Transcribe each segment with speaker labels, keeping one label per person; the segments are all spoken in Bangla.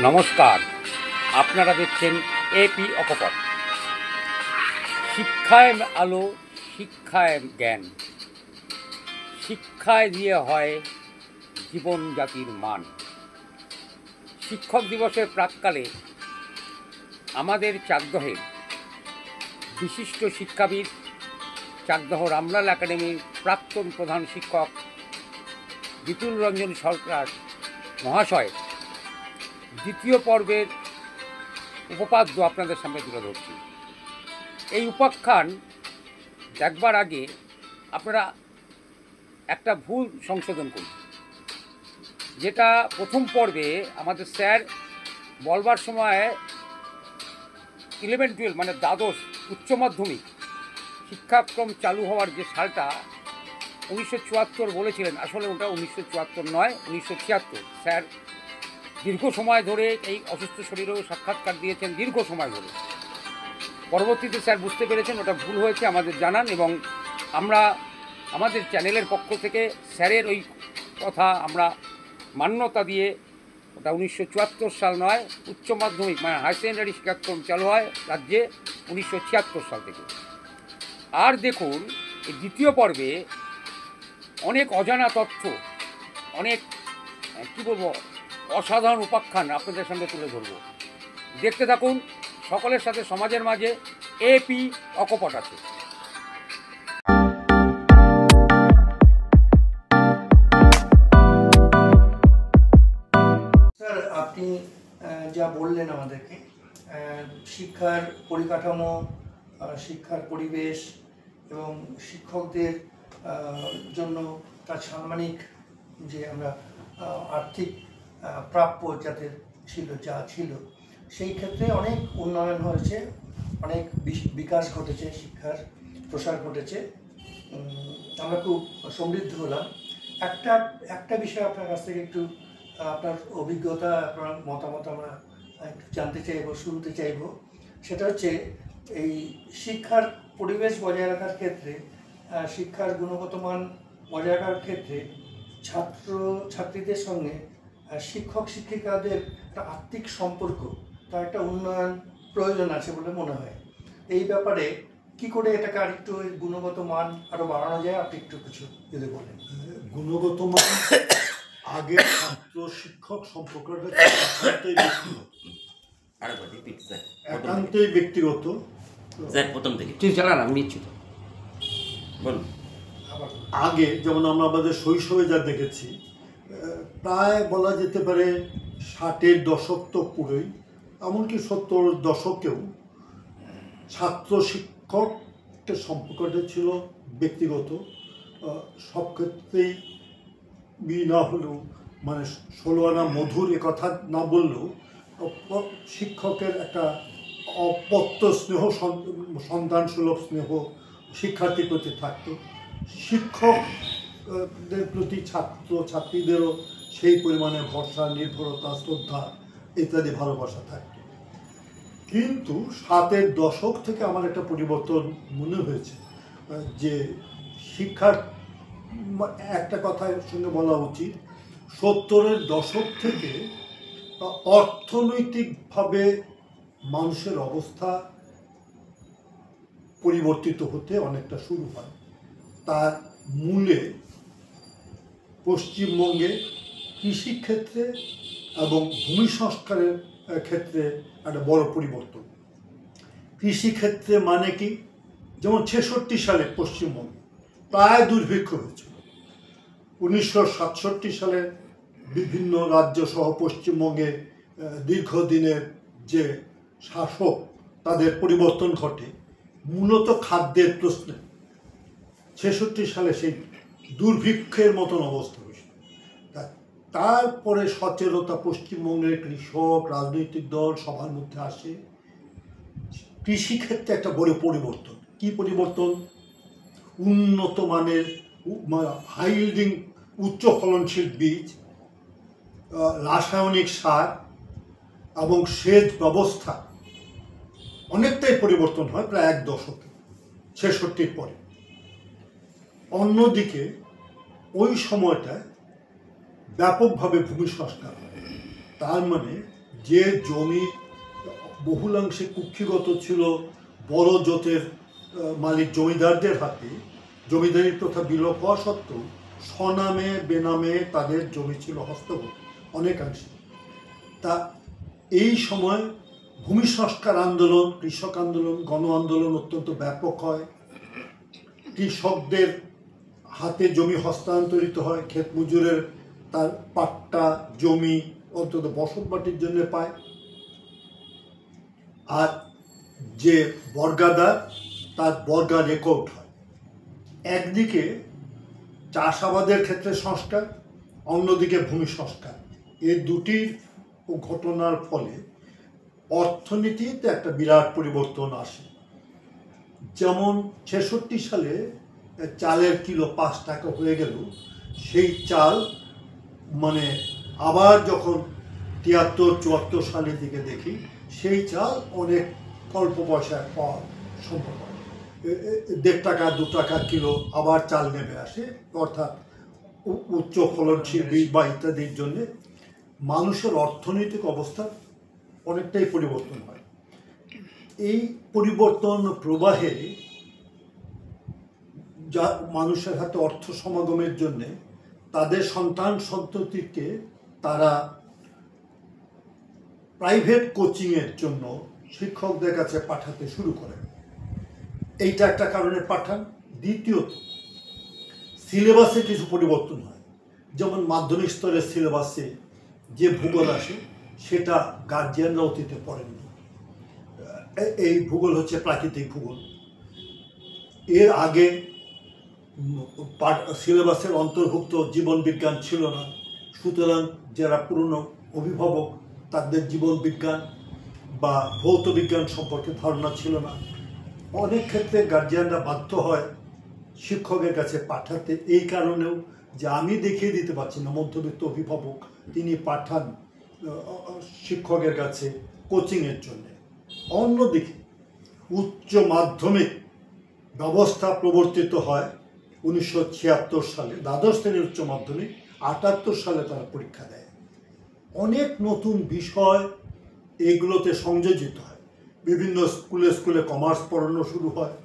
Speaker 1: নমস্কার, আপনারা দেখছেন এপি অকপট। শিক্ষায় আলো, শিক্ষায় জ্ঞান, শিক্ষায় দিয়ে হয় জীবন জাতির মান। শিক্ষক দিবসের প্রাক্কালে আমাদের চাকদহের বিশিষ্ট শিক্ষাবিদ, চাকদহ রামলাল একাডেমির প্রাক্তন প্রধান শিক্ষক বিপুল রঞ্জন সরকার মহাশয় দ্বিতীয় পর্বের উপপাদ্য আপনাদের সামনে তুলে ধরছি। এই উপাখ্যান দেখবার আগে আপনারা একটা ভুল সংশোধন করুন, যেটা প্রথম পর্বে আমাদের স্যার বলবার সময় 11-12 মানে দ্বাদশ উচ্চ মাধ্যমিক শিক্ষাক্রম চালু হওয়ার যে সালটা 1974 বলেছিলেন, আসলে ওটা 1974 নয়, 1976। স্যার দীর্ঘ সময় ধরে এই অসুস্থ শরীরেও সাক্ষাৎকার দিয়েছেন, দীর্ঘ সময় ধরে। পরবর্তীতে স্যার বুঝতে পেরেছেন ওটা ভুল হয়েছে, আমাদের জানান, এবং আমরা আমাদের চ্যানেলের পক্ষ থেকে স্যারের ওই কথা আমরা মান্যতা দিয়ে ওটা 1974 সাল নয়, উচ্চ মাধ্যমিক মানে হায়ার সেকেন্ডারি শিক্ষাক্রম চালু হয় রাজ্যে 1976 সাল থেকে। আর দেখুন, এই দ্বিতীয় পর্বে অনেক অজানা তথ্য, অনেক কী বলবো, অসাধারণ উপাখ্যান আপনাদের সামনে তুলে ধরব। দেখতে থাকুন। সকলের সাথে সমাজের মাঝে এপি অকপট আছে।
Speaker 2: স্যার, আপনি যা বললেন আমাদেরকে, শিক্ষার পরিকাঠামো, শিক্ষার পরিবেশ এবং শিক্ষকদের জন্য তার সাম্মানিক যে আমরা আর্থিক প্রাপ্য যাদের ছিল, যা ছিল, সেই ক্ষেত্রে অনেক উন্নয়ন হয়েছে, অনেক বিকাশ ঘটেছে, শিক্ষার প্রসার ঘটেছে। আমরা খুব সমৃদ্ধ হলাম। একটা বিষয় আপনার কাছ থেকে একটু আপনার অভিজ্ঞতা, আপনার মতামত আমরা একটু জানতে চাইব, শুনতে চাইব। সেটা হচ্ছে এই শিক্ষার পরিবেশ বজায় রাখার ক্ষেত্রে, শিক্ষার গুণগত মান বজায় রাখার ক্ষেত্রে ছাত্র ছাত্রীদের সঙ্গে শিক্ষক শিক্ষিকাদের একটা আত্মিক সম্পর্ক, তার একটা উন্নয়ন প্রয়োজন আছে বলে মনে হয়। এই ব্যাপারে কি করে এটাকে আরেকটু গুণগত মান আরও বাড়ানো যায়, আপনি একটু কিছু যদি বলেন।
Speaker 3: গুণগত মান আগে ছাত্র শিক্ষক সম্পর্কটা একান্তই ব্যক্তিগত। আগে যেমন আমরা আমাদের শৈশবে যা দেখেছি, প্রায় বলা যেতে পারে 60-এর দশক তো পুরোই, এমনকি 70-এর দশকেও ছাত্র শিক্ষকের সম্পর্কটা ছিল ব্যক্তিগত। সব ক্ষেত্রেই না হলেও, মানে 16 আনা মধুর কথা না বললেও, শিক্ষকের একটা অপত্য স্নেহ, সন্তান সুলভ স্নেহ শিক্ষার্থীর প্রতি থাকতো। শিক্ষকদের প্রতি ছাত্র ছাত্রীদেরও সেই পরিমাণে ভরসা, নির্ভরতা, শ্রদ্ধা ইত্যাদি ভালোবাসা থাকতো। কিন্তু 60-এর দশক থেকে আমার একটা পরিবর্তন মনে হয়েছে, যে শিক্ষার একটা কথার সঙ্গে বলা উচিত, 70-এর দশক থেকে অর্থনৈতিকভাবে মানুষের অবস্থা পরিবর্তিত হতে অনেকটা শুরু হয়। তার মূলে পশ্চিমবঙ্গে কৃষিক্ষেত্রে এবং ভূমি সংস্কারের ক্ষেত্রে একটা বড় পরিবর্তন। কৃষিক্ষেত্রে মানে কি, যেমন 66 সালে পশ্চিমবঙ্গে প্রায় দুর্ভিক্ষ হয়েছিল। 1967 সালে বিভিন্ন রাজ্য সহ পশ্চিমবঙ্গে দীর্ঘদিনের যে শাসক, তাদের পরিবর্তন ঘটে মূলত খাদ্যের প্রশ্নে। 66 সালে সেই দুর্ভিক্ষের মতন অবস্থা হয়েছিল। তারপরে সচেতনতা পশ্চিমবঙ্গের কৃষক, রাজনৈতিক দল সবার মধ্যে আসে। কৃষিক্ষেত্রে একটা বড় পরিবর্তন। কি পরিবর্তন? উন্নত মানের হাই ইল্ডিং উচ্চ ফলনশীল বীজ, রাসায়নিক সার এবং সেচ ব্যবস্থা অনেকটাই পরিবর্তন হয় প্রায় এক দশকে, 66-র পরে। অন্যদিকে ওই সময়টায় ব্যাপকভাবে ভূমি সংস্কার হয়। তার মানে যে জমি বহুলাংশে কুক্ষিগত ছিল বড় জোটের মালিক জমিদারদের হাতে, জমিদারি প্রথা বিলোপ হওয়া সত্ত্বেও স্বনামে বেনামে তাদের জমি ছিল হস্তগত অনেকাংশে। তা এই সময় ভূমি সংস্কার আন্দোলন, কৃষক আন্দোলন, গণ আন্দোলন অত্যন্ত ব্যাপক হয়। কৃষকদের হাতে জমি হস্তান্তরিত হয়, ক্ষেত মজুরের তার পাট্টা জমি অন্তত বসতবাটির জন্য পায়। আর যে বর্গাদার তার বর্গা রেকর্ড হয়। একদিকে চাষাবাদের ক্ষেত্রে সংস্কার, অন্যদিকে ভূমি সংস্কার, এই দুটির ঘটনার ফলে অর্থনীতিতে একটা বিরাট পরিবর্তন আসে। যেমন ৬৬ সালে চালের কিলো ৫ টাকা হয়ে গেল, সেই চাল মানে আবার যখন ৭৩-৭৪ সালের দিকে দেখি সেই চাল অনেক অল্প পয়সায় পাওয়া সম্ভব হয়। ১.৫ টাকা ২ টাকা কিলো আবার চাল নেমে আসে, অর্থাৎ উচ্চ ফলনশীল বীজ বা ইত্যাদির জন্য মানুষের অর্থনৈতিক অবস্থা অনেকটাই পরিবর্তন হয়। এই পরিবর্তন প্রবাহে যা মানুষের হাতে অর্থ সমাগমের জন্যে তাদের সন্তান সন্ততিকে তারা প্রাইভেট কোচিংয়ের জন্য শিক্ষকদের কাছে পাঠাতে শুরু করে। এইটা একটা কারণে পাঠান। দ্বিতীয়ত, সিলেবাসে কিছু পরিবর্তন হয়। যেমন মাধ্যমিক স্তরের সিলেবাসে যে ভূগোল আসে সেটা গার্জিয়ানরা অতীতে পড়েননি। এই ভূগোল হচ্ছে প্রাকৃতিক ভূগোল। এর আগে সিলেবাসের অন্তর্ভুক্ত জীবন বিজ্ঞান ছিল না, সুতরাং যারা পুরনো অভিভাবক তাদের জীবন বিজ্ঞান বা ভৌত বিজ্ঞান সম্পর্কে ধারণা ছিল না। অনেক ক্ষেত্রে গার্জিয়ানরা বাধ্য হয় শিক্ষকের কাছে পাঠাতে, এই কারণেও যে আমি দেখিয়ে দিতে পারছি না, মধ্যবিত্ত অভিভাবক তিনি পাঠান শিক্ষকের কাছে কোচিংয়ের জন্য। অন্যদিকে উচ্চ মাধ্যমিক ব্যবস্থা প্রবর্তিত হয় ১৯৭৬ সালে, দ্বাদশ শ্রেণীর উচ্চ মাধ্যমিক। ৭৮ সালে তারা পরীক্ষা দেয়। অনেক নতুন বিষয় এগুলোতে সংযোজিত হয়। বিভিন্ন স্কুলে স্কুলে কমার্স পড়ানো শুরু হয়,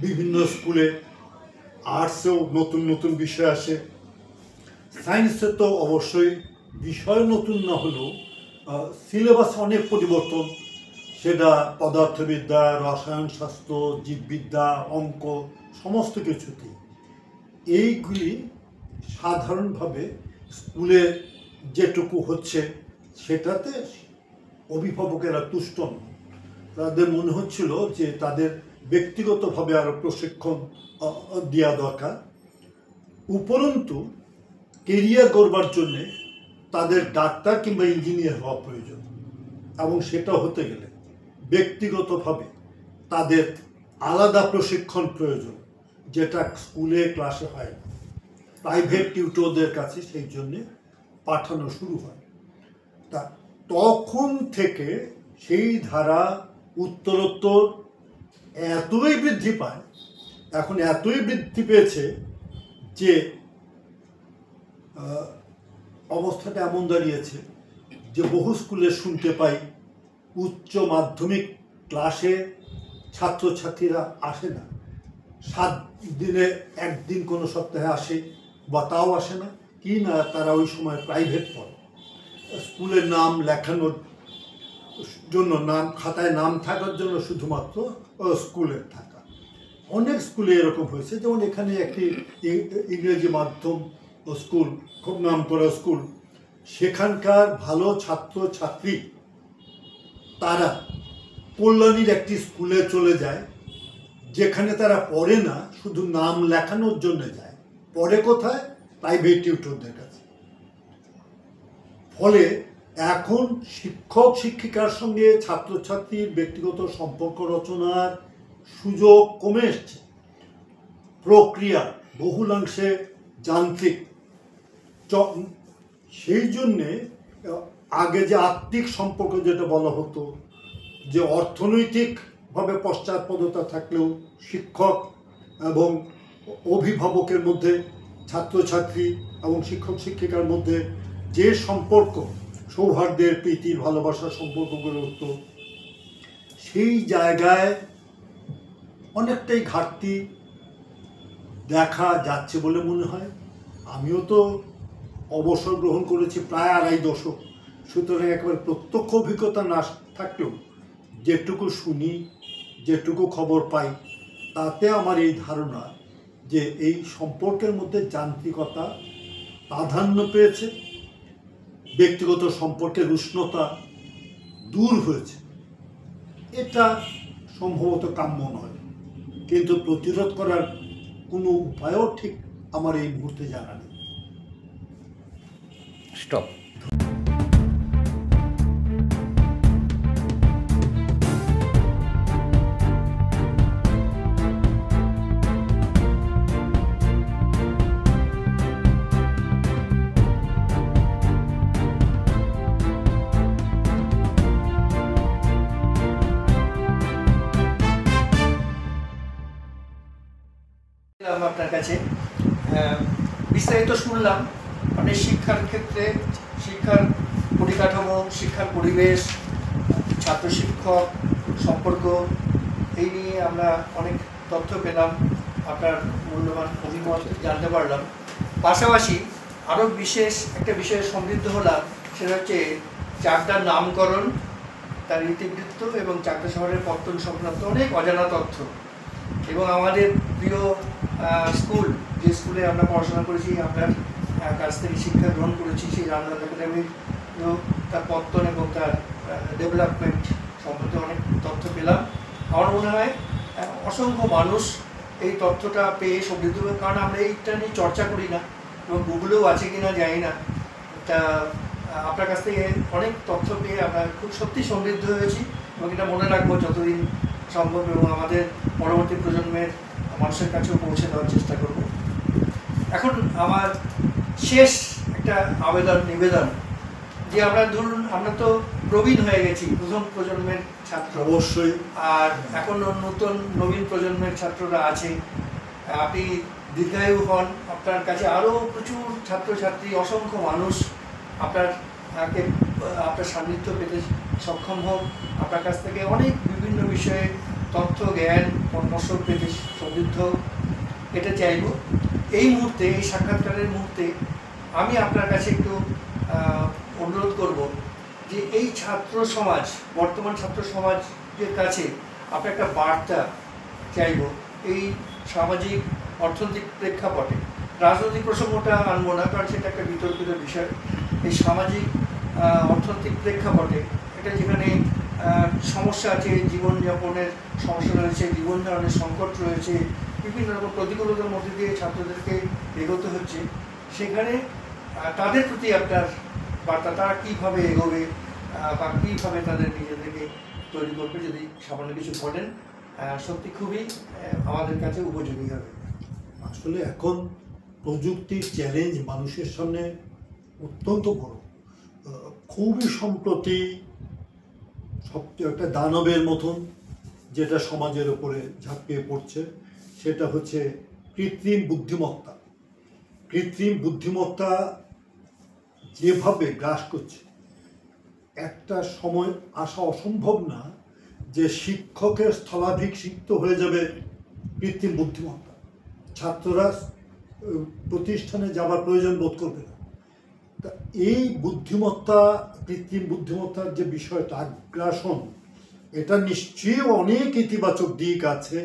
Speaker 3: বিভিন্ন স্কুলে আর্টসেও নতুন নতুন বিষয় আসে। সায়েন্সে তো অবশ্যই বিষয় নতুন না হলেও সিলেবাসে অনেক পরিবর্তন, সেটা পদার্থবিদ্যা, রসায়ন শাস্ত্র, জীববিদ্যা, অঙ্ক সমস্ত কিছুতেই। এইগুলি সাধারণভাবে স্কুলে যেটুকু হচ্ছে সেটাতে অভিভাবকেরা তুষ্ট নন। তাদের মনে হচ্ছিল যে তাদের ব্যক্তিগতভাবে আরও প্রশিক্ষণ দেওয়া দরকার। উপরন্তু কেরিয়ার গড়বার জন্যে তাদের ডাক্তার কিংবা ইঞ্জিনিয়ার হওয়া প্রয়োজন, এবং সেটা হতে গেলে ব্যক্তিগতভাবে তাদের আলাদা প্রশিক্ষণ প্রয়োজন, যেটা স্কুলে ক্লাসে হয় না। প্রাইভেট টিউটরদের কাছে সেই জন্যে পাঠানো শুরু হয়। তা তখন থেকে সেই ধারা উত্তরোত্তর এতই বৃদ্ধি পায়, এখন এতই বৃদ্ধি পেয়েছে যে অবস্থাটা এমন দাঁড়িয়েছে যে বহু স্কুলে শুনতে পাই উচ্চ মাধ্যমিক ক্লাসে ছাত্রছাত্রীরা আসে না। 7 দিনে একদিন কোনো সপ্তাহে আসে, বা তাও আসে না, কি না তারা ওই সময় প্রাইভেট পড়ে। স্কুলের নাম লেখানোর জন্য, নাম খাতায় নাম থাকার জন্য শুধুমাত্র স্কুলের থাকা। অনেক স্কুলে এরকম হয়েছে, যেমন এখানে একটি ইংরেজি মাধ্যম স্কুল, খুব নাম করা স্কুল, সেখানকার ভালো ছাত্র ছাত্রী তারা কল্যাণীর একটি স্কুলে চলে যায়, যেখানে তারা পড়ে না, শুধু নাম লেখানোর জন্য যায়। পড়ে কোথায়? প্রাইভেট টিউটরদের কাছে। ফলে এখন শিক্ষক শিক্ষিকার সঙ্গে ছাত্রছাত্রীর ব্যক্তিগত সম্পর্ক রচনার সুযোগ কমে এসছে। প্রক্রিয়া বহুলাংশে যান্ত্রিক। সেই জন্যে আগে যে আত্মিক সম্পর্ক যেটা বলা হতো, যে অর্থনৈতিকভাবে পশ্চাৎপদতা থাকলেও শিক্ষক এবং অভিভাবকের মধ্যে, ছাত্রছাত্রী এবং শিক্ষক শিক্ষিকার মধ্যে যে সম্পর্ক সৌহার্দ্যের, প্রীতির, ভালোবাসার সম্পর্ক গড়ে উঠত। সেই জায়গায় অনেকটাই ঘাটতি দেখা যাচ্ছে বলে মনে হয়। আমিও তো অবসর গ্রহণ করেছি প্রায় 2.5 দশক, সুতরাং একেবারে প্রত্যক্ষ অভিজ্ঞতা না থাকলেও যেটুকু শুনি, যেটুকু খবর পাই, তাতে আমার এই ধারণা যে এই সম্পর্কের মধ্যে যান্ত্রিকতা প্রাধান্য পেয়েছে, ব্যক্তিগত সম্পর্কের উষ্ণতা দূর হয়েছে। এটা সম্ভবত কাম্য নয়, কিন্তু প্রতিরোধ করার কোনো উপায়ও ঠিক আমার এই মুহূর্তে জানা নেই।
Speaker 1: স্টপ।
Speaker 2: আপনার কাছে বিস্তারিত শুনলাম। আপনি শিক্ষার ক্ষেত্রে, শিক্ষার পরিকাঠামো, শিক্ষার পরিবেশ, ছাত্র শিক্ষক সম্পর্ক, এই নিয়ে আমরা অনেক তথ্য পেলাম, আপনার মূল্যবান অভিমত জানতে পারলাম। পাশাপাশি আরও বিশেষ একটা বিষয়ে সমৃদ্ধ হলাম, সেটা হচ্ছে চাকদার নামকরণ, তার ইতিবৃত্ত এবং চাকদা শহরের পত্তন সংক্রান্ত অনেক অজানা তথ্য। এবং আমাদের প্রিয় স্কুল, যে স্কুলে আমরা পড়াশোনা করেছি, আপনার কাছ থেকে শিক্ষা গ্রহণ করেছি, সেই রামনাথ একাডেমির তার পত্তন এবং তার ডেভেলপমেন্ট সম্পর্কে অনেক তথ্য পেলাম। আমার মনে হয় অসংখ্য মানুষ এই তথ্যটা পেয়ে সমৃদ্ধ হবে, কারণ আমরা এইটা নিয়ে চর্চা করি না, এবং গুগলেও আছে কি না জানি না। তা আপনার কাছ থেকে অনেক তথ্য পেয়ে আমরা খুব সত্যি সমৃদ্ধ হয়েছি, এবং এটা মনে রাখবো যতদিন সম্ভব, এবং আমাদের পরবর্তী প্রজন্মের মানুষের কাছেও পৌঁছে দেওয়ার চেষ্টা করব। এখন আমার শেষ একটা নিবেদন, যে আমরা ধরুন আমরা তো প্রবীণ হয়ে গেছি, প্রথম প্রজন্মের ছাত্র
Speaker 3: অবশ্যই,
Speaker 2: আর এখন নতুন নবীন প্রজন্মের ছাত্ররা আছে। আপনি দীর্ঘায়ু হন, আপনার কাছে আরও প্রচুর ছাত্রছাত্রী, অসংখ্য মানুষ আপনার সান্নিধ্য পেতে সক্ষম হোক, আপনার কাছ থেকে অনেক বিভিন্ন বিষয়ে তথ্য, জ্ঞান, পরামর্শ পেতে সমৃদ্ধ, এটা চাইব। এই মুহূর্তে, এই সাক্ষাৎকারের মুহূর্তে আমি আপনার কাছে একটু অনুরোধ করব যে এই ছাত্র সমাজ, বর্তমান ছাত্র সমাজের কাছে আপনি একটা বার্তা চাইব এই সামাজিক অর্থনৈতিক প্রেক্ষাপটে। রাজনৈতিক প্রসঙ্গটা আনবো না, কারণ সেটা একটা বিতর্কিত বিষয়। এই সামাজিক অর্থনৈতিক প্রেক্ষাপটে এটা যেখানে সমস্যা আছে, জীবনযাপনের সমস্যা রয়েছে, জীবনধারণের সংকট রয়েছে, বিভিন্ন রকম প্রতিকূলতার মধ্যে দিয়ে ছাত্রদেরকে এগোতে হচ্ছে, সেখানে তাদের প্রতি আপনার বার্তা, তারা কীভাবে এগোবে বা কীভাবে তাদের নিজেদেরকে তৈরি করবে, যদি সামান্য কিছু বলেন, সত্যি খুবই আমাদের কাছে উপযোগী হবে।
Speaker 3: আসলে এখন প্রযুক্তির চ্যালেঞ্জ মানুষের সামনে অত্যন্ত বড়। খুবই সম্প্রতি সবচেয়ে একটা দানবের মতন যেটা সমাজের উপরে ঝাঁপিয়ে পড়ছে, সেটা হচ্ছে কৃত্রিম বুদ্ধিমত্তা। কৃত্রিম বুদ্ধিমত্তা যেভাবে গ্রাস করছে, একটা সময় আসা অসম্ভব না যে শিক্ষকের স্থলাভিষিক্ত হয়ে যাবে কৃত্রিম বুদ্ধিমত্তা। ছাত্ররা প্রতিষ্ঠানে যাওয়ার প্রয়োজন বোধ করবে না। তা এই বুদ্ধিমত্তা, কৃত্রিম বুদ্ধিমত্তার যে বিষয়টা, আগ্রাসন, এটা নিশ্চয়ই অনেক ইতিবাচক দিক আছে,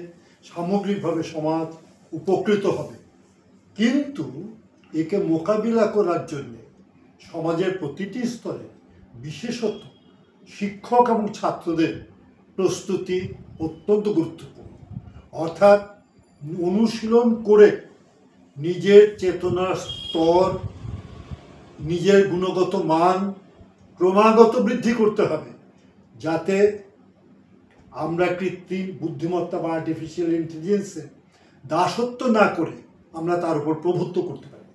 Speaker 3: সামগ্রিকভাবে সমাজ উপকৃত হবে। কিন্তু একে মোকাবিলা করার জন্যে সমাজের প্রতিটি স্তরে, বিশেষত শিক্ষক এবং ছাত্রদের প্রস্তুতি অত্যন্ত গুরুত্বপূর্ণ। অর্থাৎ অনুশীলন করে নিজের চেতনার স্তর, নিজের গুণগত মান ক্রমাগত বৃদ্ধি করতে হবে, যাতে আমরা কৃত্রিম বুদ্ধিমত্তা বা আর্টিফিশিয়াল ইন্টেলিজেন্সে দাসত্ব না করে আমরা তার উপর প্রভুত্ব করতে পারি।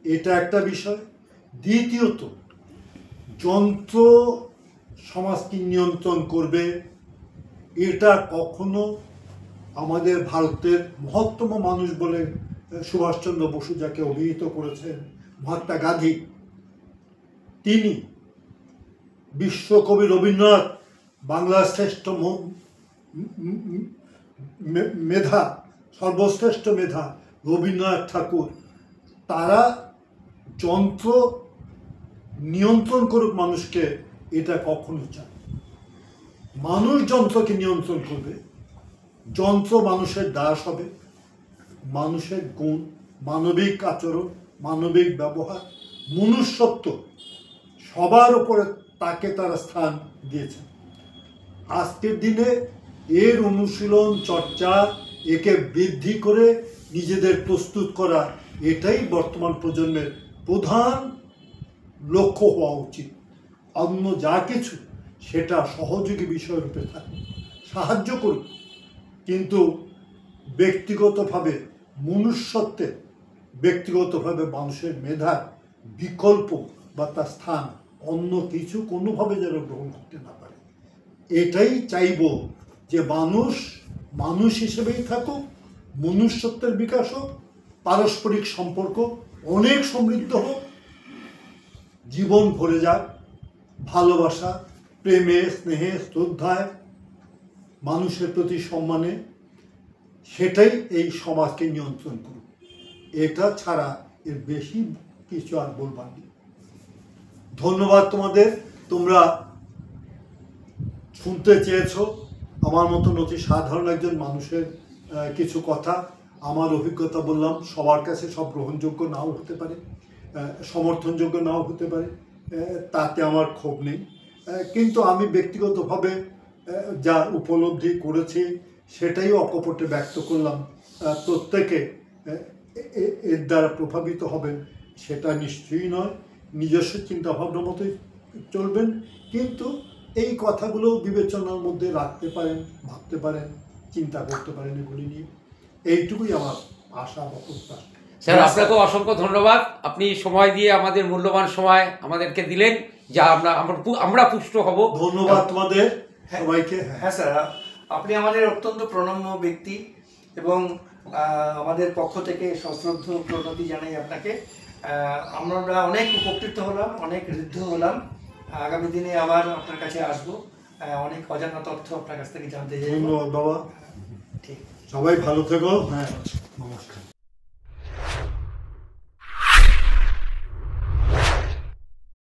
Speaker 3: এটা একটা বিষয়। দ্বিতীয়ত, যন্ত্র সমাজকে নিয়ন্ত্রণ করবে, এটা কখনো আমাদের ভারতের মহত্তম মানুষ বলে সুভাষচন্দ্র বসু যাকে অভিহিত করেছেন, মহাত্মা গান্ধী, তিনি বিশ্বকবি রবীন্দ্রনাথ, বাংলার শ্রেষ্ঠ মেধা, সর্বশ্রেষ্ঠ মেধা রবীন্দ্রনাথ ঠাকুর, তারা যন্ত্র নিয়ন্ত্রণ করুক মানুষকে, এটা কখনো চায়। মানুষ যন্ত্রকে নিয়ন্ত্রণ করবে, যন্ত্র মানুষের দাস হবে। মানুষের গুণ, মানবিক আচরণ, মানবিক ব্যবহার, মনুষ্যত্ব সবার উপরে তাকে তারা স্থান দিয়েছেন। আজকের দিনে এর অনুশীলন, চর্চা, একে বৃদ্ধি করে নিজেদের প্রস্তুত করা, এটাই বর্তমান প্রজন্মের প্রধান লক্ষ্য হওয়া উচিত। অন্য যা কিছু সেটা সহযোগী বিষয়রূপে থাকে, সাহায্য করুক, কিন্তু ব্যক্তিগতভাবে মনুষ্যত্বের, ব্যক্তিগতভাবে মানুষের মেধার বিকল্প বা তার স্থান অন্য কিছু কোনোভাবে যেন গ্রহণ করতে না পারে। এটাই চাইব যে মানুষ মানুষ হিসেবেই থাকুক, মনুষ্যত্বের বিকাশ হোক, পারস্পরিক সম্পর্ক অনেক সমৃদ্ধ হোক, জীবন ভরে যাক ভালোবাসা, প্রেমে, স্নেহে, শ্রদ্ধায়, মানুষের প্রতি সম্মানে। সেটাই এই সমাজকে নিয়ন্ত্রণ করুক। এটা ছাড়া এর বেশি কিছু আর বলবার নেই। ধন্যবাদ তোমাদের, তোমরা শুনতে চেয়েছো আমার মতন অতি সাধারণ একজন মানুষের কিছু কথা। আমার অভিজ্ঞতা বললাম, সবার কাছে সব গ্রহণযোগ্য নাও হতে পারে, সমর্থনযোগ্য নাও হতে পারে, তাতে আমার ক্ষোভ নেই। কিন্তু আমি ব্যক্তিগতভাবে যা উপলব্ধি করেছি সেটাই অকপটে ব্যক্ত করলাম। প্রত্যেকে এর দ্বারা প্রভাবিত হবেন সেটা নিশ্চয়ই নয়, নিজস্ব চিন্তাভাবনার মতোই চলবেন, কিন্তু এই কথাগুলো বিবেচনার মধ্যে রাখতে পারেন, ভাবতে পারেন, চিন্তা করতে পারেন এগুলি নিয়ে। এইটুকুই আমার আশা বা প্রত্যাশা।
Speaker 1: স্যার, আপনাকেও অসংখ্য ধন্যবাদ। আপনি সময় দিয়ে আমাদের মূল্যবান সময় আমাদেরকে দিলেন, যা আমরা পুষ্ট হব।
Speaker 3: ধন্যবাদ তোমাদের সবাইকে।
Speaker 2: হ্যাঁ স্যার, আপনি আমাদের অত্যন্ত প্রণম্য ব্যক্তি এবং আমাদের পক্ষ থেকে সশ্রদ্ধ প্রণতি জানাই আপনাকে। আমরা অনেক উপকৃত হলাম, অনেক ঋদ্ধ হলাম। আগামী দিনে আবার আপনার কাছে আসবো, অনেক অজানা তথ্য আপনার কাছ থেকে জানতে চাইব।
Speaker 3: ধন্যবাদ বাবা,
Speaker 2: ঠিক,
Speaker 3: সবাই ভালো থেকো। হ্যাঁ, নমস্কার।